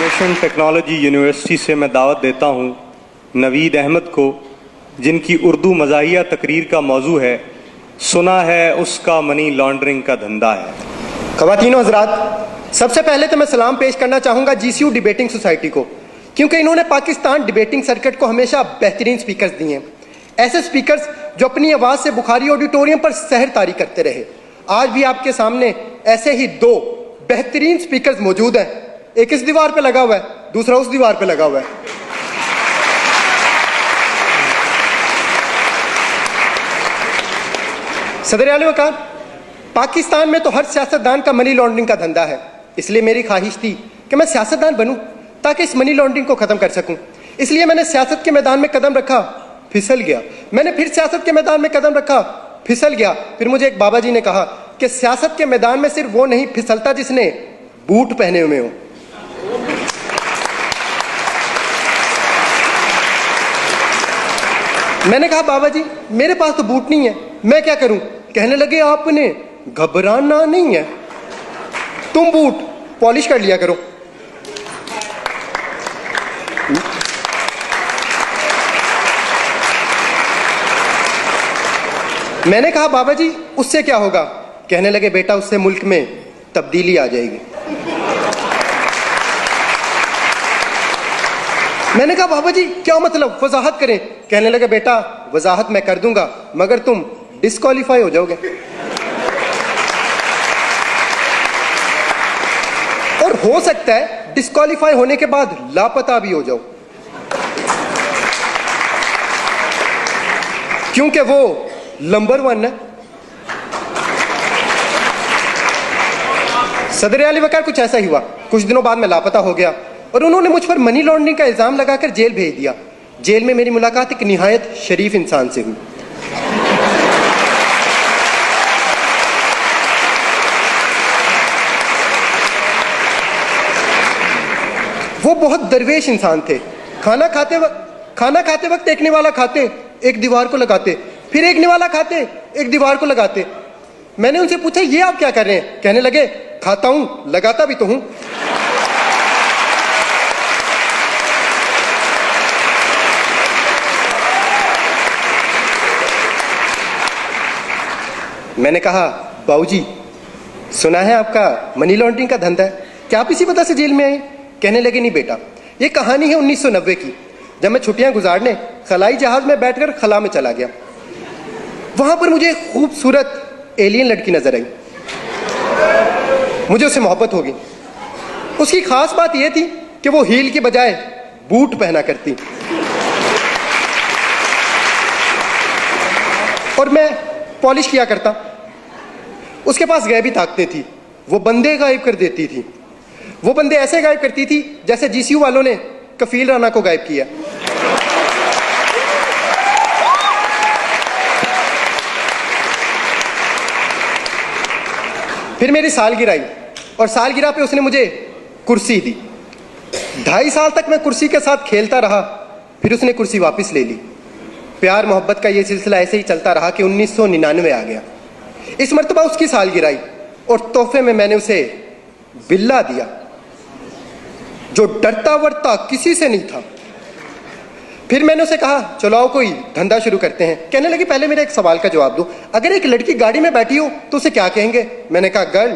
Information technology university से मैं दावत देता हूं नवीद अहमद को, जिनकी उर्दू मज़ाहिया तकरीर का मौजू है सुना है उसका मनी लॉन्ड्रिंग का धंधा है। ख़वातीन हज़रात, सबसे पहले तो मैं सलाम पेश करना चाहूँगा GCU डिबेटिंग सोसाइटी को, क्योंकि इन्होंने पाकिस्तान डिबेटिंग सर्किट को हमेशा बेहतरीन स्पीकर्स दिए हैं। ऐसे स्पीकर्स जो अपनी आवाज़ से बुखारी ऑडिटोरियम पर सहर तारी करते रहे। आज भी आपके सामने ऐसे ही दो बेहतरीन स्पीकर्स मौजूद हैं। एक इस दीवार पे लगा हुआ है, दूसरा उस दीवार पे लगा हुआ है। सदर आला वकार, पाकिस्तान में तो हर सियासतदान का मनी लॉन्ड्रिंग का धंधा है, इसलिए मेरी ख्वाहिश थी कि मैं सियासतदान बनूं ताकि इस मनी लॉन्ड्रिंग को खत्म कर सकूं। इसलिए मैंने सियासत के मैदान में कदम रखा, फिसल गया। मैंने फिर सियासत के मैदान में कदम रखा, फिसल गया। फिर मुझे एक बाबा जी ने कहा कि सियासत के मैदान में सिर्फ वो नहीं फिसलता जिसने बूट पहने हुए हो। मैंने कहा बाबा जी मेरे पास तो बूट नहीं है, मैं क्या करूं? कहने लगे आपने घबराना नहीं है, तुम बूट पॉलिश कर लिया करो। मैंने कहा बाबा जी उससे क्या होगा? कहने लगे बेटा उससे मुल्क में तब्दीली आ जाएगी। मैंने कहा बाबा जी क्या मतलब, वजाहत करें। कहने लगे बेटा वजाहत मैं कर दूंगा मगर तुम डिस्क्वालीफाई हो जाओगे, और हो सकता है डिस्क्वालीफाई होने के बाद लापता भी हो जाओ, क्योंकि वो नंबर 1 है। सदर आला वकार, कुछ ऐसा ही हुआ। कुछ दिनों बाद मैं लापता हो गया और उन्होंने मुझ पर मनी लॉन्ड्रिंग का इल्जाम लगाकर जेल भेज दिया। जेल में मेरी मुलाकात एक निहायत शरीफ इंसान से हुई। वो बहुत दरवेश इंसान थे। खाना खाते वक्त एक निवाला खाते, एक दीवार को लगाते, फिर एक निवाला खाते, एक दीवार को लगाते। मैंने उनसे पूछा ये आप क्या कर रहे हैं? कहने लगे खाता हूं लगाता भी तो हूं। मैंने कहा बाबूजी सुना है आपका मनी लॉन्ड्रिंग का धंधा है, क्या आप इसी वजह से जेल में आए? कहने लगे नहीं बेटा, ये कहानी है 1990 की, जब मैं छुट्टियां गुजारने खलाई जहाज में बैठकर खला में चला गया। वहां पर मुझे एक खूबसूरत एलियन लड़की नजर आई। मुझे उससे मोहब्बत हो गई। उसकी खास बात यह थी कि वो हील के बजाय बूट पहना करती, और मैं पॉलिश किया करता। उसके पास गैबी ताकतें थी, वो बंदे गायब कर देती थी। वो बंदे ऐसे गायब करती थी जैसे GCU वालों ने कफील राना को गायब किया। फिर मेरी सालगिरह आई और सालगिरह पे उसने मुझे कुर्सी दी। 2.5 साल तक मैं कुर्सी के साथ खेलता रहा, फिर उसने कुर्सी वापस ले ली। प्यार मोहब्बत का ये सिलसिला ऐसे ही चलता रहा कि 1999 आ गया। इस मर्तबा उसकी सालगिरह आई और तोहफे में मैंने उसे बिल्ला दिया, जो डरता वरता किसी से नहीं था। फिर मैंने उसे कहा चलो आओ कोई धंधा शुरू करते हैं। कहने लगी पहले मेरे एक सवाल का जवाब दो, अगर एक लड़की गाड़ी में बैठी हो तो उसे क्या कहेंगे? मैंने कहा गर्ल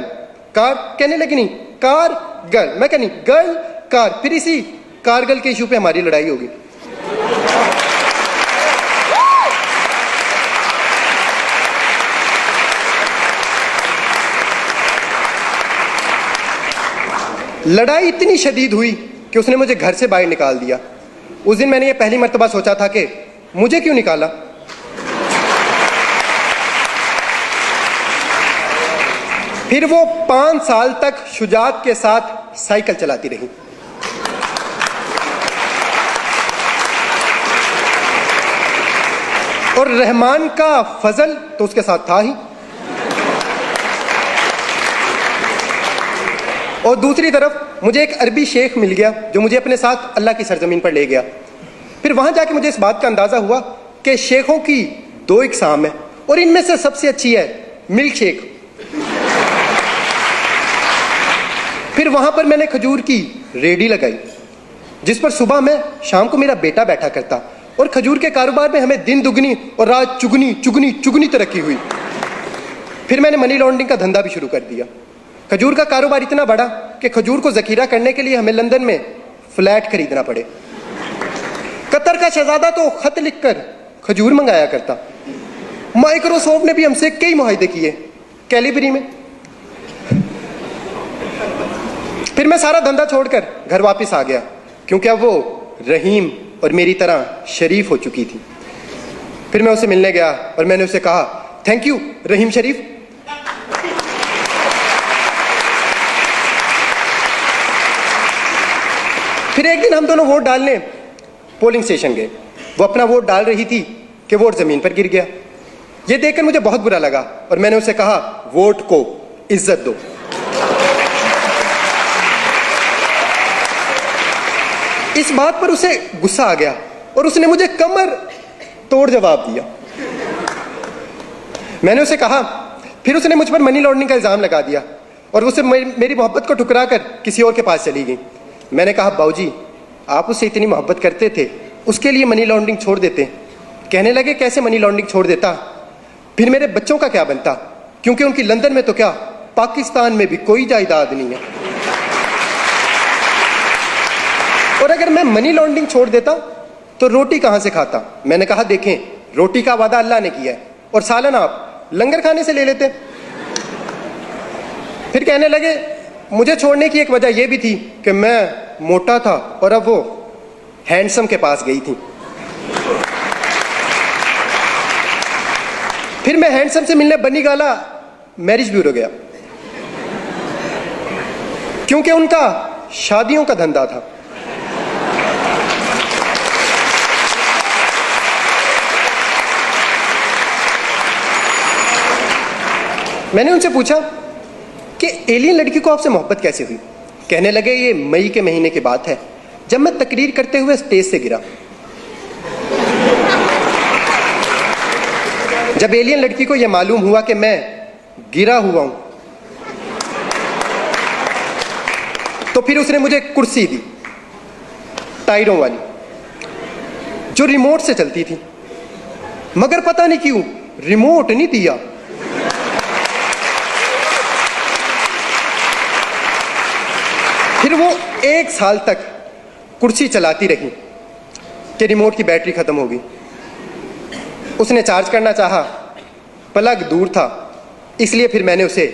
कार। कहने लगी नहीं कार गर्ल। मैं कहा नहीं गर्ल कार। फिर इसी कारगिल के इशू पे हमारी लड़ाई होगी। लड़ाई इतनी शदीद हुई कि उसने मुझे घर से बाहर निकाल दिया। उस दिन मैंने ये पहली मर्तबा सोचा था कि मुझे क्यों निकाला। फिर वो 5 साल तक शुजात के साथ साइकिल चलाती रही। और रहमान का फजल तो उसके साथ था ही। और दूसरी तरफ मुझे एक अरबी शेख मिल गया जो मुझे अपने साथ अल्लाह की सरजमीन पर ले गया। फिर वहां जाके मुझे इस बात का अंदाजा हुआ कि शेखों की 2 इकसाम है और इनमें से सबसे अच्छी है मिल्क शेक। फिर वहां पर मैंने खजूर की रेडी लगाई जिस पर सुबह में शाम को मेरा बेटा बैठा करता, और खजूर के कारोबार में हमें दिन दुगनी और रात चुगनी चुगनी चुगनी तरक्की हुई। फिर मैंने मनी लॉन्ड्रिंग का धंधा भी शुरू कर दिया। खजूर का कारोबार इतना बढ़ा कि खजूर को जखीरा करने के लिए हमें लंदन में फ्लैट खरीदना पड़े। कतर का शहजादा तो खत लिखकर खजूर मंगाया करता। माइक्रोसॉफ्ट ने भी हमसे कई मुआहदे किए कैलिबरी में। फिर मैं सारा धंधा छोड़कर घर वापस आ गया, क्योंकि अब वो रहीम और मेरी तरह शरीफ हो चुकी थी। फिर मैं उसे मिलने गया और मैंने उसे कहा, थैंक यू रहीम शरीफ। फिर एक दिन हम दोनों वोट डालने पोलिंग स्टेशन गए। वो अपना वोट डाल रही थी कि वोट जमीन पर गिर गया। ये देखकर मुझे बहुत बुरा लगा और मैंने उसे कहा, वोट को इज्जत दो। इस बात पर उसे गुस्सा आ गया और उसने मुझे कमर तोड़ जवाब दिया। मैंने उसे कहा, फिर उसने मुझ पर मनी लॉन्ड्रिंग का इल्जाम लगा दिया और उसे मेरी मोहब्बत को ठुकरा कर किसी और के पास चली गई। मैंने कहा, बाबूजी आप उससे इतनी मोहब्बत करते थे, उसके लिए मनी लॉन्ड्रिंग छोड़ देते। कहने लगे, कैसे मनी लॉन्ड्रिंग छोड़ देता, फिर मेरे बच्चों का क्या बनता, क्योंकि उनकी लंदन में तो क्या पाकिस्तान में भी कोई जायदाद नहीं है। और अगर मैं मनी लॉन्ड्रिंग छोड़ देता तो रोटी कहां से खाता। मैंने कहा, देखें रोटी का वादा अल्लाह ने किया है और सालन आप लंगर खाने से ले लेते। फिर कहने लगे, मुझे छोड़ने की एक वजह यह भी थी कि मैं मोटा था और अब वो हैंडसम के पास गई थी। फिर मैं हैंडसम से मिलने बनी गाला मैरिज ब्यूरो गया, क्योंकि उनका शादियों का धंधा था। मैंने उनसे पूछा कि एलियन लड़की को आपसे मोहब्बत कैसे हुई। कहने लगे, ये मई के महीने की बात है, जब मैं तकरीर करते हुए स्टेज से गिरा। जब एलियन लड़की को यह मालूम हुआ कि मैं गिरा हुआ हूं, तो फिर उसने मुझे कुर्सी दी, टायरों वाली, जो रिमोट से चलती थी। मगर पता नहीं क्यों रिमोट नहीं दिया। फिर वो 1 साल तक कुर्सी चलाती रही कि रिमोट की बैटरी खत्म हो गई। उसने चार्ज करना चाहा, प्लग दूर था, इसलिए फिर मैंने उसे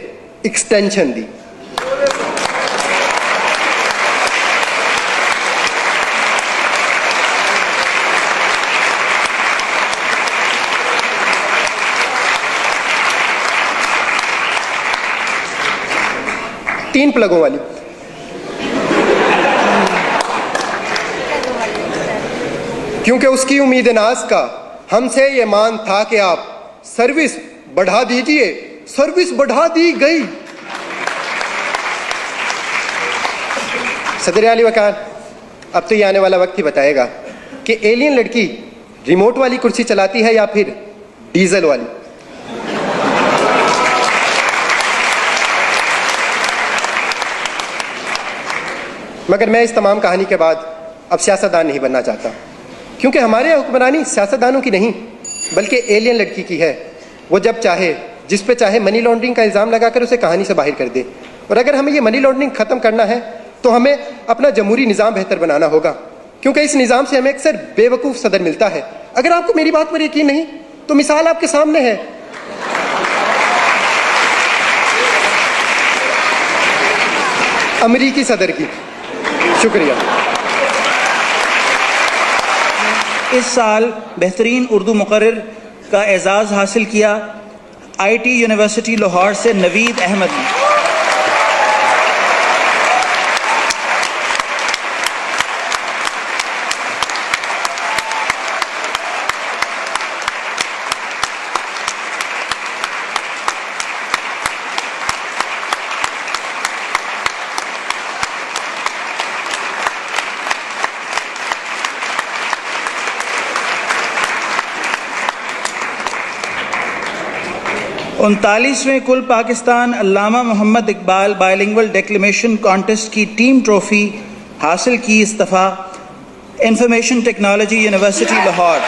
एक्सटेंशन दी। तीन प्लगों वाली। क्योंकि उसकी उम्मीद नाज का हमसे ये मान था कि आप सर्विस बढ़ा दीजिए। सर्विस बढ़ा दी गई। सदर आली वकार, अब तो ये आने वाला वक्त ही बताएगा कि एलियन लड़की रिमोट वाली कुर्सी चलाती है या फिर डीजल वाली। मगर मैं इस तमाम कहानी के बाद अब सियासतदान नहीं बनना चाहता, क्योंकि हमारे हुक्मरानी सियासतदानों की नहीं बल्कि एलियन लड़की की है। वो जब चाहे जिस पे चाहे मनी लॉन्ड्रिंग का इल्ज़ाम लगाकर उसे कहानी से बाहर कर दे। और अगर हमें ये मनी लॉन्ड्रिंग ख़त्म करना है तो हमें अपना जमहूरी निज़ाम बेहतर बनाना होगा, क्योंकि इस निज़ाम से हमें अक्सर बेवकूफ़ सदर मिलता है। अगर आपको मेरी बात पर यकीन नहीं तो मिसाल आपके सामने है। अमरीकी सदर की। शुक्रिया। इस साल बेहतरीन उर्दू मुकर्रिर का एजाज़ हासिल किया IT यूनिवर्सिटी लाहौर से नवीद अहमद ने। उनतालीसवें कुल पाकिस्तान अल्लामा Mohammad Iqbal bilingual declamation contest की टीम ट्रॉफी हासिल की इस दफ़ा इंफॉर्मेशन टेक्नोलॉजी यूनिवर्सिटी लाहौर